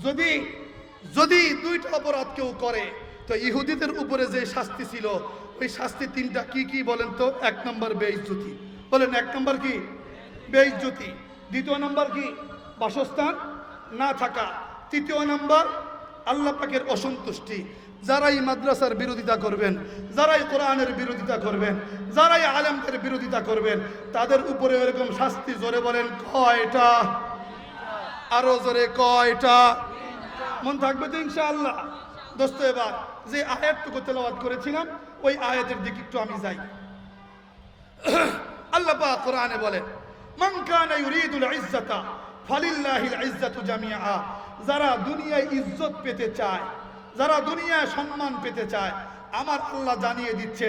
যদি যদি দুইটা অপরাধ কেউ করে, তো ইহুদিদের উপরে যে শাস্তি ছিল, ওই শাস্তি 3টা কি কি বলেন তো? 1 নম্বর বেইজ্জতি। বলেন 1 নম্বর কি? বেইজ্জতি। 2 নম্বর কি? বাসস্থান না থাকা। 3 নম্বর আল্লাহ পাকের অসন্তুষ্টি। যারাই মাদ্রাসার বিরোধিতা করবেন, যারাই কোরআনের বিরোধিতা করবেন, যারাই আলেমদের বিরোধিতা করবেন, তাদের উপরে এরকম শাস্তি। জোরে বলেন কয়টা? আরো জোরে কয়টা? মন থাকবে তো ইনশাআল্লাহ? দোস্ত, এবার যে আয়াতটুকু তেলাওয়াত করেছিলাম, ওই আয়াতের দিকে একটু আমি যাই। আল্লাহ পাক কোরআনে বলেন, মান কানা ইউরিদুল ইজ্জাতা ফালিল্লাহিল ইজ্জাতু জামিআ। যারা দুনিয়ায় ইজ্জত পেতে চায়, যারা দুনিয়ায় সম্মান পেতে চায়, আমার আল্লাহ জানিয়ে দিচ্ছে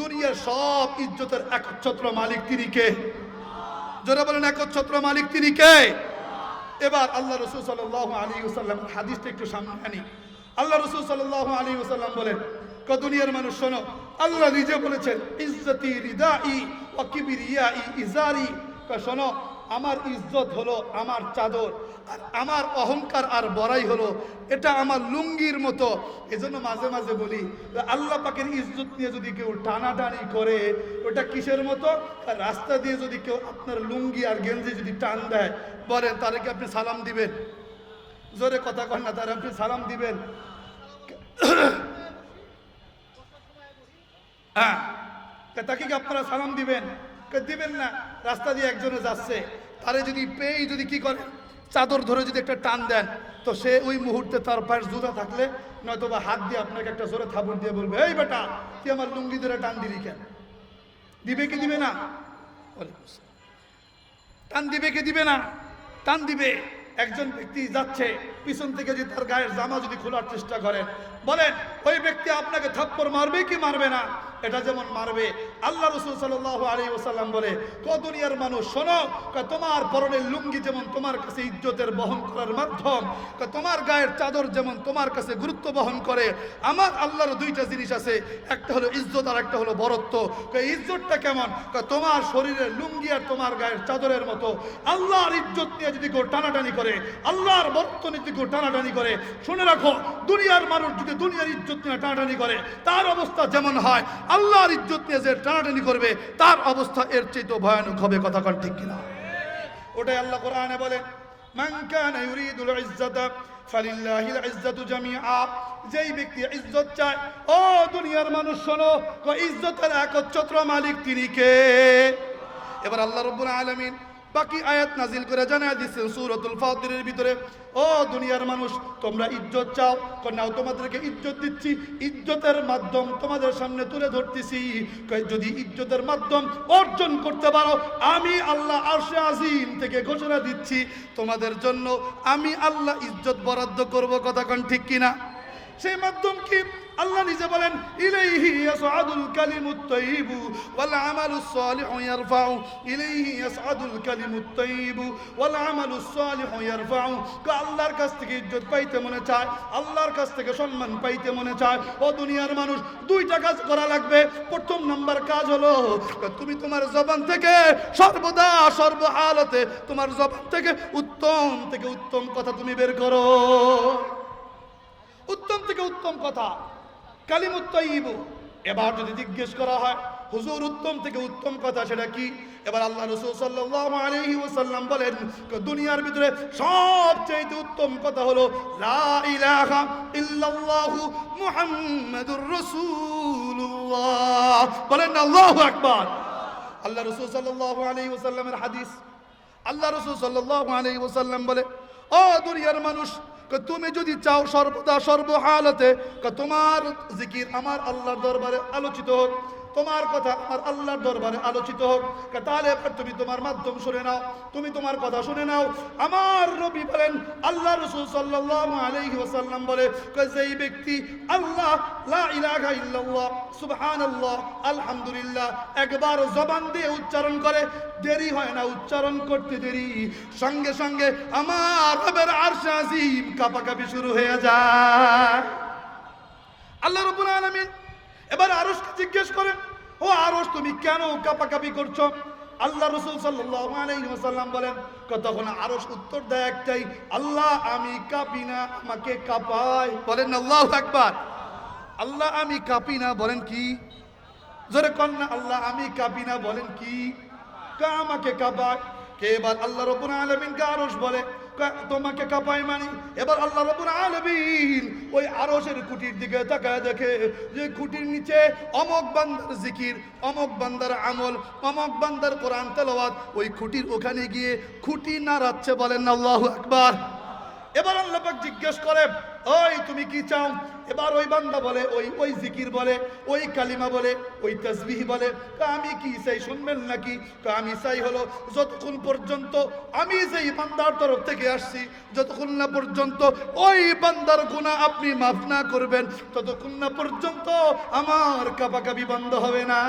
দুনিয়ার সব ইজ্জতের একচ্ছত্র মালিক তিনি কে? যারা বলেন একচ্ছত্র মালিক তিনি কে? এবার আল্লাহ রাসূল সাল্লাল্লাহু আলাইহি ওয়াসাল্লাম হাদিসটা একটু সামনে আনি। আল্লাহ রাসূল সাল্লাল্লাহু আলাইহি ওয়াসাল্লাম বলেন, দুনিয়ার মানুষ শোনো, আল্লাহ নিজে বলেছেন ইজ্জতি রিদাই ওয়া কিবরিয়াই ইজারি। শোনো, আমার ইজ্জত হলো আমার চাদর, আর আমার অহংকার আর বড়াই হলো এটা আমার লুঙ্গির মতো। এজন্য মাঝে মাঝে বলি, আল্লাহ পাকের ইজ্জত নিয়ে যদি কেউ টানাটানি করে, ওটা কিসের মতো? রাস্তা দিয়ে যদি কেউ আপনার লুঙ্গি আর গেঞ্জি যদি টান দেয়, বলেন তারে কি আপনি সালাম দিবেন? জোরে কথা কন না, তারে আপনি সালাম দিবেন? হ্যাঁ, তাকে কি আপনারা সালাম দিবেন? দিবেন না। রাস্তা দিয়ে একজনে যাচ্ছে, তারে যদি পেয়ে যদি কি করে, চাদর ধরে যদি একটা টান দেন, তো সে ওই মুহূর্তে তার পায়ের জুতা থাকলে নয়তো বা হাত দিয়ে আপনাকে একটা জোরে থাবড় দিয়ে বলবে, এই বেটা তুই আমার লুঙ্গি ধরে টান দিলি কেন? দিবে কি দিবে না? টান দিবে কি দিবে না? টান দিবে। একজন ব্যক্তি যাচ্ছে, পিছন থেকে যদি তার গায়ের জামা যদি খোলার চেষ্টা করেন, বলেন ওই ব্যক্তি আপনাকে থাপ্পড় মারবে কি মারবে না? এটা যেমন মারবে। আল্লাহ রাসূল সাল্লাল্লাহু আলাইহি ওয়াসাল্লাম বলে, দুনিয়ার মানুষ শোনো, তোমার পরনের লুঙ্গি যেমন তোমার কাছে ইজ্জতের বহন করার মাধ্যম, তোমার গায়ের চাদর যেমন তোমার কাছে গুরুত্ব বহন করে, আমার আল্লাহর দুইটা জিনিস আছে, একটা হলো ইজ্জত আর একটা হলো বরত্ব। ইজ্জতটা কেমন? তোমার শরীরের লুঙ্গি আর তোমার গায়ের চাদরের মতো। আল্লাহর ইজ্জত নিয়ে যদি কেউ টানাটানি করে, আল্লাহর বরত্ব নিয়ে যদি কেউ টানাটানি করে, শুনে রাখো, দুনিয়ার মানুষ যদি দুনিয়ার ইজ্জত নিয়ে টানাটানি করে, তার অবস্থা যেমন হয়, আল্লাহর ইজ্জত নিয়ে যে টানাটানি করবে তার অবস্থা এর চেয়ে ভয়ানক হবে। কথা কন ঠিক কিনা? ওটাই আল্লাহ কোরআনে বলেন, মান কানা ইউরিদুল ইজ্জাতা ফালিল্লাহিল ইজ্জাতু জামিআ। যেই ব্যক্তি ইজ্জত চায়, ও দুনিয়ার মানুষ শোনো, ইজ্জতের একচ্ছত্র মালিক তিনি কে? এবার আল্লাহ রাব্বুল আলামিন বাকি আয়াত নাজিল করে জানায় দিচ্ছেন সূরাতুল ফাতিরের ভিতরে, ও দুনিয়ার মানুষ তোমরা ইজ্জত চাও, নাও তোমাদেরকে ইজ্জত দিচ্ছি, ইজ্জতের মাধ্যম তোমাদের সামনে তুলে ধরতেছি। যদি ইজ্জতের মাধ্যম অর্জন করতে পারো, আমি আল্লাহ আরশে আজিম থেকে ঘোষণা দিচ্ছি তোমাদের জন্য আমি আল্লাহ ইজ্জত বরাদ্দ করব। কথা কোন ঠিক কিনা? সেই মাধ্যম কি? আল্লাহ নিজে বলেন, ইলাইহি ইয়াসআদুল কালিমুত তাইয়িবু ওয়াল আমালুস সালিহু ইয়ারফাউ। ইলাইহি ইয়াসআদুল কালিমুত তাইয়িবু ওয়াল আমালুস সালিহু ইয়ারফাউ। আল্লাহর কাছ থেকে ইজ্জত পাইতে মনে চায়, আল্লাহর কাছ থেকে সম্মান পাইতে মনে চায়, ও দুনিয়ার মানুষ দুইটা কাজ করা লাগবে। প্রথম নাম্বার কাজ হলো, তুমি তোমার জবান থেকে সর্বদা সর্বহালতে তোমার জবান থেকে উত্তম কথা তুমি বের করো। উত্তম থেকে উত্তম কথা, কালিমুত তাইয়িব। এবার যদি জিজ্ঞেস করা হয়, হুজুর উত্তম থেকে উত্তম কথা সেটা কি? এবার আল্লাহ রাসূল সাল্লাল্লাহু আলাইহি ওয়াসাল্লাম বলেন, দুনিয়ার ভিতরে সবচেয়ে উত্তম কথা হলো লা ইলাহা ইল্লাল্লাহু মুহাম্মাদুর রাসূলুল্লাহ। বলেন আল্লাহু আকবার। আল্লাহ রাসূল সাল্লাল্লাহু আলাইহি ওয়াসাল্লামের হাদিস, আল্লাহ রাসূল সাল্লাল্লাহু আলাইহি ওয়াসাল্লাম বলে, ও দুনিয়ার মানুষ, তুমি যদি চাও সর্বদা সর্বহালতে তোমার জিকির আমার আল্লাহর দরবারে আলোচিত হোক, তোমার কথা আমার আল্লাহর দরবারে আলোচিত হোক, তাহলে এবার তুমি তোমার মাধ্যম শুনে নাও, তুমি তোমার কথা শুনে নাও। আমার নবী বলেন, আল্লাহ রাসূল সাল্লাল্লাহু আলাইহি ওয়াসাল্লাম বলে, যেই ব্যক্তি আল্লাহ লা ইলাহা ইল্লাল্লাহ সুবহানাল্লাহ আলহামদুলিল্লাহ একবার জবান দিয়ে উচ্চারণ করে, দেরি হয় না উচ্চারণ করতে, দেরি সঙ্গে সঙ্গে আমার রবের আরশ আজিম কাঁপাকাঁপি শুরু হয়ে যায়। আল্লাহ রাব্বুল আলামিন এবার আরশকে জিজ্ঞেস করেন, ও আরশ তুমি কেন কাঁপাকাঁপি করছো? আল্লাহ রাসূল সাল্লাল্লাহু আলাইহি ওয়াসাল্লাম বলেন, তখন আরশ উত্তর দেয় একটাই, আল্লাহ আমি কাঁপি না, আমাকে কাঁপায়। বলেন আল্লাহু আকবার। আল্লাহ আমি কাঁপি না, বলেন কি? জোরে কোন না, আল্লাহ আমি কাঁপি না, বলেন কি? আমাকে কাঁপায় কে? এবার আল্লাহ রাব্বুল আলামিন কে আরশ বলে, তোমাকে কাঁপায় মানি। এবার আল্লাহ রাব্বুল আলামিন ওই আরশের খুঁটির দিকে তাকায় দেখে যে খুঁটির নিচে অমক বান্দার জিকির, অমক বান্দার আমল, অমক বান্দার কোরআন তেলাওয়াত, ওই খুঁটির ওখানে গিয়ে খুঁটি নাড়াচ্ছে। বলেন আল্লাহু আকবার। এবার আল্লাহ পাক জিজ্ঞেস করে, ওই তুমি কি চাও? এবার ওই বান্দা বলে, ওই জিকির বলে, ওই কালিমা বলে, ওই তাসবিহ বলে, আমি কি চাই শুনবেন নাকি? আমি চাই হলো যতক্ষণ পর্যন্ত আমি যেই বান্দার তরফ থেকে আসছি, যতক্ষণ না পর্যন্ত ওই বান্দার গুনাহ আপনি মাফ না করবেন, ততক্ষণ না পর্যন্ত আমার কাবাকাবি বন্ধ হবে না।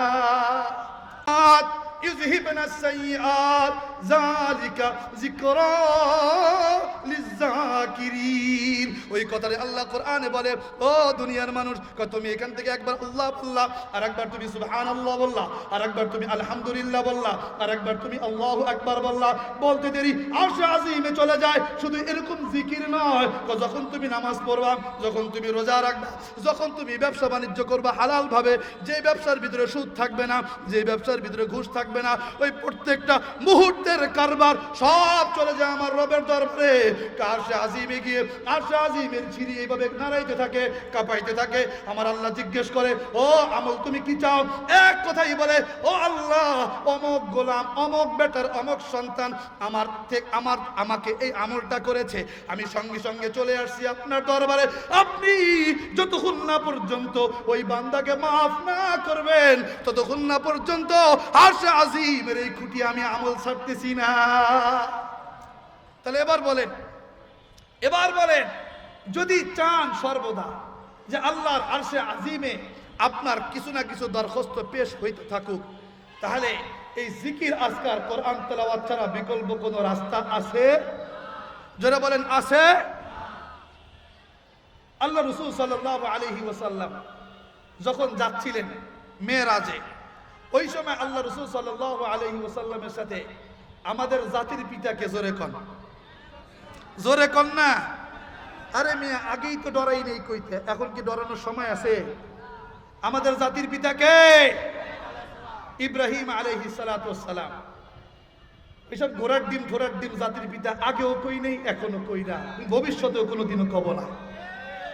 ইউযহিবনা সাইয়্যাত যালিকা যিকরা লিযাকিরিন। ওই কথাটা আল্লাহ কোরআনে বলে, ও দুনিয়ার মানুষ, তুমি এখান থেকে একবার আল্লাহ বললা, আর একবার তুমি সুবহানাল্লাহ বললা, আর একবার তুমি আলহামদুলিল্লাহ বললা, আর একবার তুমি আল্লাহু আকবার বললা, বলতে দেরি আরশে আজিমে চলে যায়। শুধু এরকম জিকির নয়, যখন তুমি নামাজ পড়বা, যখন তুমি রোজা রাখবা, যখন তুমি ব্যবসা বাণিজ্য করবা হালাল ভাবে, যে ব্যবসার ভিতরে সুদ থাকবে না, যে ব্যবসার ভিতরে ঘুষ থাকবে না, ওই প্রত্যেকটা মুহূর্তের কারবার সব চলে যায় আমার রবের দরবারে। আরশে আজিমে গিয়ে আরশে আজিমের ছিরি এইভাবে নাড়াইতে থাকে, কাঁপাইতে থাকে। আমার আল্লাহ জিজ্ঞেস করে, ও আমল তুমি কি চাও? এক কথাই বলে, ও আল্লাহ, অমক গোলাম, অমক বেটার অমক সন্তান আমাকে এই আমলটা করেছে, আমি সঙ্গে সঙ্গে চলে আসছি আপনার দরবারে। আপনি যতক্ষণ না পর্যন্ত ওই বান্দাকে মাফ না করবেন, ততক্ষণ না পর্যন্ত আরশে আজিমের এই খুঁটি আমি আমল ছাড়তেছি না। তাহলে এবার বলেন, যদি চান সর্বদা যে আল্লাহর আরশে আজিমে আপনার কিছু না কিছু দরখাস্ত পেশ হইতে থাকুক, তাহলে এই জিকির আজকার কোরআন তেলাওয়াত ছাড়া বিকল্প কোনো রাস্তা আছে? যারা বলেন আছে। আল্লাহ রাসূল সাল্লাল্লাহু আলাইহি ওয়াসাল্লাম যখন যাচ্ছিলেন মেরাজে, ওই সময় আল্লাহ রাসূল সাল্লাল্লাহু আলাইহি ওয়াসাল্লামের সাথে আমাদের জাতির পিতাকে জোরে কন না। আরে মেয়ে, আগেই তো ডরাই নেই কইতে, এখন কি ডরানোর সময় আছে? আমাদের জাতির পিতাকে ইব্রাহিম আলাইহিস সালাতু ওয়াস সালাম। এসব ঘোড়ার ডিম জাতির পিতা আগেও কই নেই, এখনো কই না, ভবিষ্যতেও কোনোদিনও কব না।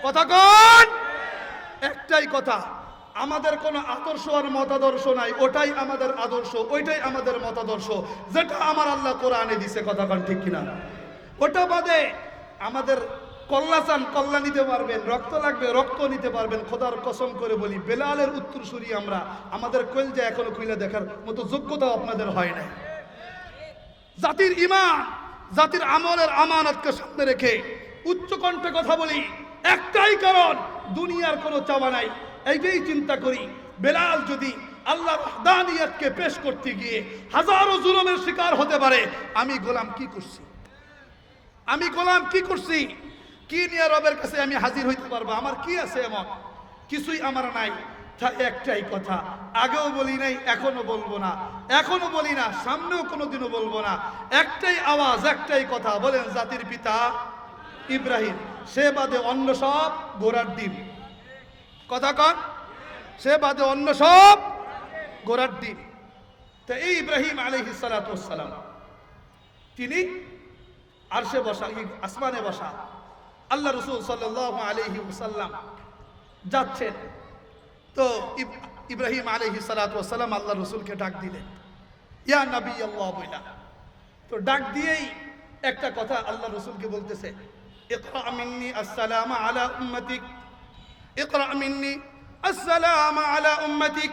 কথা কন, একটাই কথা, আমাদের কোনো আদর্শ আর মতাদর্শ নাই, ওটাই আমাদের আদর্শ, ওইটাই আমাদের মতাদর্শ, যেটা আমার আল্লাহ কোরআনে দিছে। কথা কন ঠিক কিনা? ওটা বাদে আমাদের কল্লা চান, কল্লা নিতে পারবেন, রক্ত লাগবে, রক্ত নিতে পারবেন। খোদার কসম করে বলি, বেলালের উত্তরসূরি আমরা, আমাদের কলজা এখনো কইলা দেখার মতো যোগ্যতাও আপনাদের হয় নাই। জাতির ঈমান, জাতির আমলের আমানতকে সামনে রেখে উচ্চ কণ্ঠে কথা বলি, একটাই কারণ, দুনিয়ার কোনো চাওয়া নাই। এইটাই চিন্তা করি, বেলাল যদি আল্লাহর ওয়াহদানিয়তকে পেশ করতে গিয়ে হাজারো জুলুমের শিকার হতে পারে, আমি গোলাম কি করছি? কি নিয়ে রবের কাছে আমি হাজির হইতে পারবো? আমার কি আছে এমন? কিছুই আমার নাই। তাই একটাই কথা, আগেও বলি নাই, এখনো বলবো না, এখনো বলি না, সামনেও কোনোদিনও বলবো না। একটাই আওয়াজ, একটাই কথা, বলেন জাতির পিতা ইব্রাহিম, সে বাদে অন্য সব ঘোড়ার ডিম। কথা কন, সে বাদে অন্য সব ঘোড়ার ডিম। তো এই ইব্রাহিম আলাইহিস সালাতু ওয়াস সালাম, তিনি আরশে বসা, আসমানে বসা আল্লাহ রাসূল সাল্লাল্লাহু আলাইহি ওয়াসাল্লাম যাচ্ছেন। তো ইব্রাহিম আলাইহিস সালাতু ওয়াস সালাম আল্লাহ রাসূলকে ডাক দিলেন, ইয়া নবী আল্লাহ বইলা। তো ডাক দিয়েই একটা কথা আল্লাহ রাসূলকে বলতেছে, ইকরা মিন্নি আসসালামু আলা উম্মতিক, ইকরা মিন্নি আসসালামু আলা উম্মতিক।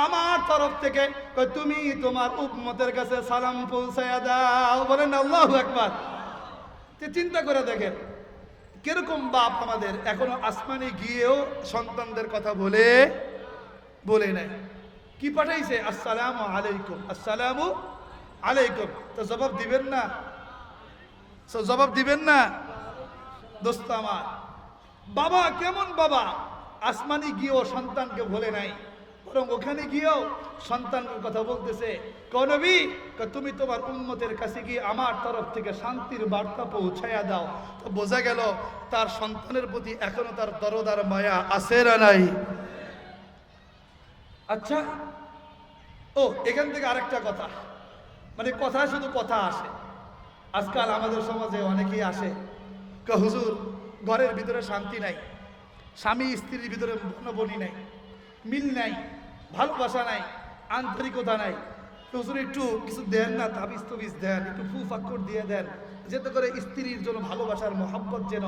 আমার তরফ থেকে তুমি তোমার উম্মতের কাছে সালাম পৌঁছায়া দাও। বলেন আল্লাহু আকবার। চিন্তা করে দেখেন, কিরকম বাপ আমাদের, এখনো আসমানে গিয়েও সন্তানদের কথা বলে নাই। কি পাঠাইছে? আসসালামু আলাইকুম, আসসালামু আলাইকুম। তো জবাব দিবেন না? দোস্ত আমার, বাবা কেমন বাবা, আসমানে গিয়েও সন্তানকে বলে নাই, বরং ওখানে গিয়েও সন্তানের কথা বলতেছে। নবী, তুমি তোমার উম্মতের কাছে গিয়ে আমার তরফ থেকে শান্তির বার্তা পৌঁছায়া দাও। তো বোঝা গেল তার সন্তানের প্রতি এখনো তার দরদ আর মায়া আছে না নাই? আচ্ছা, ও এখান থেকে আরেকটা কথা, মানে কথা শুধু কথা আসে। আজকাল আমাদের সমাজে অনেকেই আসে, হুজুর ঘরের ভিতরে শান্তি নাই, স্বামী স্ত্রীর ভিতরে বনি নাই, মিল নাই, ভালোবাসা নাই, আন্তরিকতা নাই। তো হুজুর একটু কিছু দেন না, তাবিজ তবিজ দেন, একটু ফু ফাক্কর দিয়ে দেন, যাতে করে স্ত্রীর জন্য ভালোবাসার মহব্বত যেন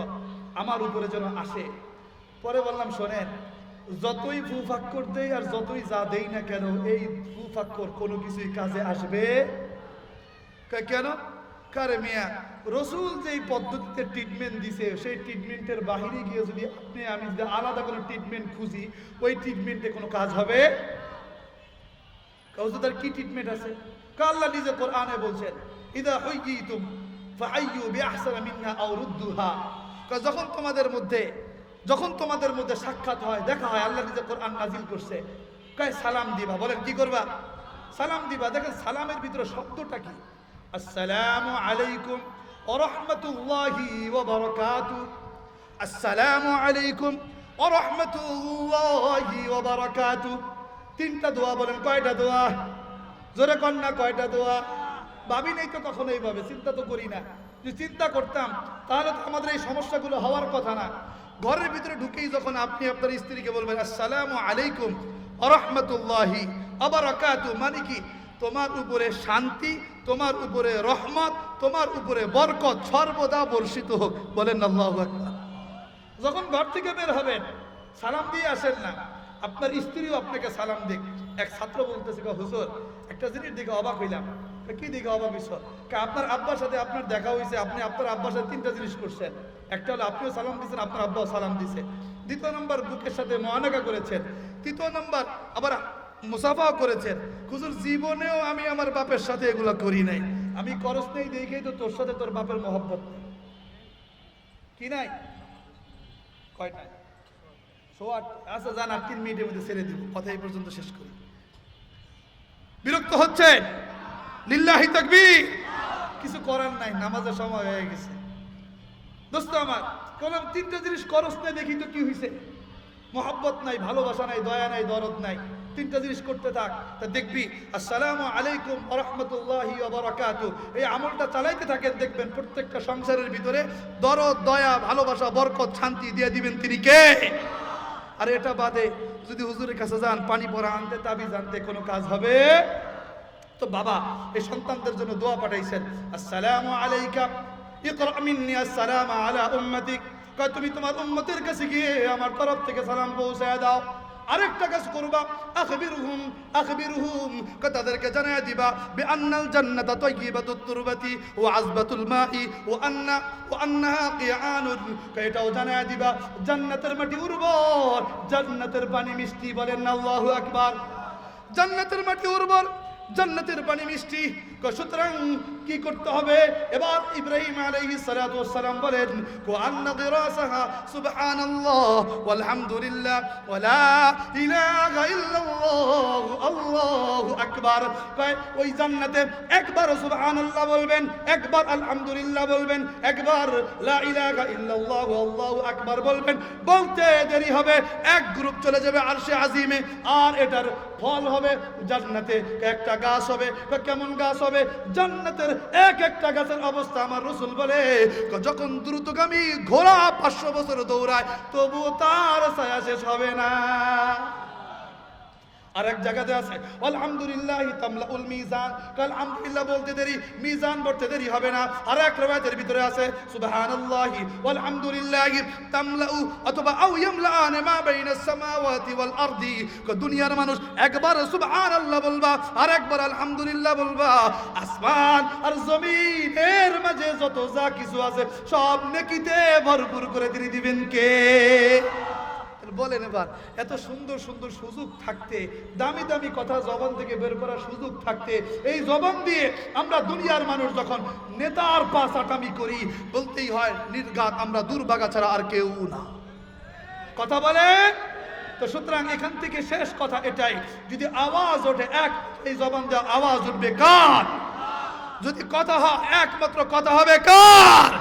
আমার উপরে যেন আসে। পরে বললাম শোনেন, যতই ফু ফাক্কর দেই আর যতই যা দেই না কেন, এই ফু ফাক্কর কোনো কিছুই কাজে আসবে কেন? কারে মিয়া, রসুল যেই পদ্ধতিতে ট্রিটমেন্ট দিছে সেই ট্রিটমেন্টের বাহিরে গিয়ে যদি আপনি আমি যদি আলাদা কোনো ট্রিটমেন্ট খুঁজি, ওই ট্রিটমেন্টে কোনো কাজ হবে? তার কি ট্রিটমেন্ট আছে? আল্লাহ নিজে কোরআনে বলছেন, ইদা হুইয়িতুম ফাআইয়ু বিআহসানা মিন্হা আও রুদ্দুহা। যখন তোমাদের মধ্যে সাক্ষাৎ হয়, দেখা হয়, আল্লাহ নিজে কোরআন নাজিল করছে, কয় সালাম দিবা। বলেন কি করবা? সালাম দিবা। দেখেন সালামের ভিতরে শব্দটা কি? আসসালামু আলাইকুম ওয়া রাহমাতুল্লাহি ওয়া বারাকাতুহু। আসসালামু আলাইকুম ওয়া রাহমাতুল্লাহি ওয়া বারাকাতুহু। তিনটা দোয়া। বলেন কয়টা দোয়া? জোরে কন না, কয়টা দোয়া? ভাবি নেই তো কখনো এইভাবে, চিন্তা তো করি না। যদি চিন্তা করতাম তাহলে তো আমাদের এই সমস্যাগুলো হওয়ার কথা না। ঘরের ভিতরে ঢুকেই যখন আপনি আপনার স্ত্রীকে বলবেন আসসালামু আলাইকুম ওয়া রাহমাতুল্লাহি ওয়া বারাকাতুহু, মানে কি? তোমার উপরে শান্তি, তোমার উপরে রহমত, তোমার উপরে বরকত সর্বদা বর্ষিত হোক। বলেন আল্লাহু আকবার। যখন ঘর থেকে বের হবেন সালাম দিয়ে আসেন না, আপনার স্ত্রীও আপনাকে সালাম দিক। এক ছাত্র বলতেছে, হুজুর একটা জিনিস দেখে অবাক হইলাম। কি দেখে অবাক হইছ? আপনার আব্বার সাথে আপনার দেখা হয়েছে, আপনি আপনার আব্বার সাথে তিনটা জিনিস করছেন। একটা হলো আপনিও সালাম দিয়েছেন, আপনার আব্বাও সালাম দিয়েছে। দ্বিতীয় নম্বর বুকের সাথে মুআনাকা করেছেন। তৃতীয় নম্বর আবার মুসাফাও করেছেন। হুজুর জীবনেও আমি আমার বাপের সাথে এগুলা করি নাই। আমি করস নেই দেখেই তো তোর সাথে তোর বাপের মহব্বত নেই। কি নাই? কয়টা? আচ্ছা জান, আর 3 মিনিটের মধ্যে ছেড়ে দিব, কথা এই পর্যন্ত শেষ করি। বিরক্ত হচ্ছে? লিল্লাহি তাকবীর। কিছু করার নাই, নামাজের সময় হয়ে গেছে। দোস্ত আমার, কোন তিনটা জিনিস করস নাই দেখি তো কি হয়েছে? মহব্বত নাই, ভালোবাসা নাই, দয়া নাই, দরদ নাই। তিনটা জিনিস করতে থাক, তা দেখবি আসসালামু আলাইকুম ওয়া রাহমাতুল্লাহি ওয়া বারাকাতুহু এই আমলটা চালাইতে থাকেন, দেখবেন প্রত্যেকটা সংসারের ভিতরে দরদ, দয়া, ভালোবাসা, বরকত, শান্তি দিয়ে দিবেন তিনি কে? আর এটা বাদে যদি হুজুরের কাছে যান পানি পড়া আনতে, তাবিজ আনতে, কোনো কাজ হবে? তো বাবা এই সন্তানদের জন্য দোয়া পাঠাইছেন, আসসালামু আলাইকা ইকরা মিন্নি আসসালামু আলা উম্মতিক। কয় তুমি তোমার উম্মতের কাছে গিয়ে আমার তরফ থেকে সালাম পৌঁছায় দাও। আরেকটা কাজ করবা, আখবিরহুম তাদেরকে জানায় দিবা বিআন্নাল জান্নাতা তাইয়্যিবাতুত তুরবাতি ওয়া আযবাতুল মাই ওয়া আন্নাহা কিয়ানুন। এটাও জানায় দিবা জান্নাতের মাটি উর্বর, জান্নাতের পানি মিষ্টি। বলেন আল্লাহু আকবার। জান্নাতের মাটি উর্বর, জান্নাতের পানি মিষ্টি। সুতরাং কি করতে হবে? এবার ইব্রাহিম আলাইহিস সালাতু ওয়াস সালাম বলেন, কুআন্না দিরাসাহা সুবহানাল্লাহ ওয়ালহামদুলিল্লাহ ওয়া লা ইলাহা ইল্লাল্লাহ আল্লাহু আকবার। কয় ওই জান্নাতে একবার সুবহানাল্লাহ বলবেন, একবার আলহামদুলিল্লাহ বলবেন, একবার লা ইলাহা ইল্লাল্লাহ আল্লাহু আকবার বলবেন। বলতে দেরি হবে, এক গ্রুপ চলে যাবে আরশে আজিমে, আর এটার ফল হবে জান্নাতে একটা গাছ হবে। কেমন গাছ হবে? জান্নাতের এক একটা গাছের অবস্থা আমার রাসূল বলে, যখন দ্রুতগামী ঘোড়া 500 বছর দৌড়ায় তবুও তার ছায়া শেষ হবে না। আর এক জায়গাতে আছে আলহামদুলিল্লাহ তামলাউল মিজান, কাল আলহামদুলিল্লাহ বলতে দেরি মিজান ভরতে দেরি হবে না। আর এক riwayat-এর ভিতরে আছে সুবহানাল্লাহি ওয়ালহামদুলিল্লাহ তামলাউ অথবা আও ইয়ামলাআন মা বাইনাস সামাওয়াতি ওয়াল আরদি। দুনিয়ার মানুষ একবার সুবহানাল্লাহ বলবা আর একবার আলহামদুলিল্লাহ বলবা, আসমান আর জমিনের মাঝে যত যা কিছু আছে সব নেকিতে ভরপুর করে দিয়ে দিবেন কে? বলেন এবার, এত সুন্দর সুন্দর সুযোগ থাকতে, দামি দামি কথা জবান থেকে বের করার সুযোগ থাকতে, এই জবান দিয়ে আমরা দুনিয়ার মানুষ যখন নেতার পাশ আটামি করি, বলতেই হয় নির্ঘাত আমরা দুর্ভাগা ছাড়া আর কেউ না। কথা বলে তো। সুতরাং এখান থেকে শেষ কথা এটাই, যদি আওয়াজ ওঠে এক, এই জবান দিয়ে আওয়াজ উঠবে কার? যদি কথা হয় একমাত্র কথা হবে কার?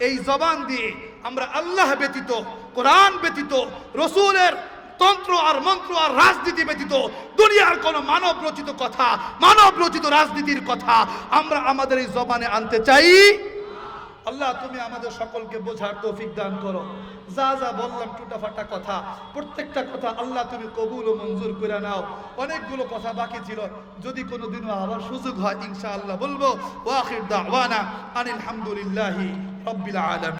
এই জবান দিয়ে আমরা আল্লাহ ব্যতীত, কোরআন ব্যতীত, রসুলের তন্ত্র আর মন্ত্র আর রাজনীতি ব্যতীত দুনিয়ার কোন মানব রচিত কথা, মানব রচিত রাজনীতির কথা আমরা আমাদের এই জবানে আনতে চাই। আল্লাহ তুমি আমাদের সকলকে বোঝার তৌফিক দান করো। যা যা বললাম টুটাফাটা কথা, প্রত্যেকটা কথা আল্লাহ তুমি কবুল ও মঞ্জুর করে নাও। অনেকগুলো কথা বাকি ছিল, যদি কোনোদিনও আবার সুযোগ হয় ইনশাআল্লাহ বলবো। ওয়া আখির দাওয়ানা আনিল হামদুলিল্লাহি রাব্বিল আলামিন।